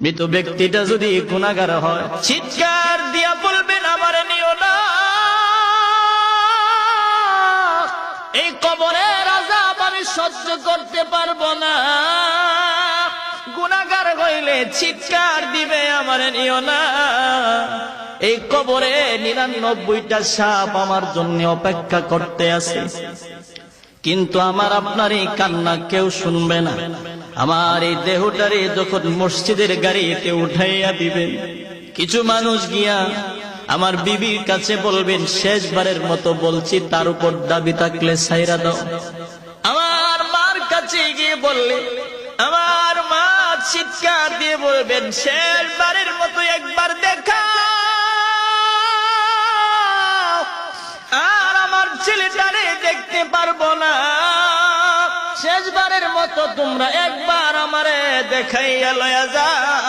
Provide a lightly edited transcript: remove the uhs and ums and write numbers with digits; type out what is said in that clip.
মৃত ব্যক্তিটা যদি গুনাহগার হয়, চিৎকার দিয়া বলবেন আমারে নিও না, এই কবরের আযাব আমি সহ্য করতে পারবো না। গুনাহগার হইলে চিৎকার দিবে আমারে নিও না, এই কবরে 99টা সাপ আমার জন্য অপেক্ষা করতে আছে। কিন্তু আমার আপনার এই কান্না কেউ শুনবে না। আমার এই দেহটারে যখন মসজিদের গাড়িতে উঠাইয়া দিবেন, কিছু মানুষ গিয়া আমার বিবির কাছে বলবেন, শেষবারের মতো বলছি, তার উপর দাবি থাকলে ছাইরা দাও। আমার মার কাছে গিয়ে বললে আমার মা চিৎকার দিয়ে বলবেন, শেষবারের মতো একবার দেখা, আর আমার ছেলেটারে দেখতে পারবো না, শেষবারের মতো তোমরা একবার আমারে দেখাইয়া লয়া যাও।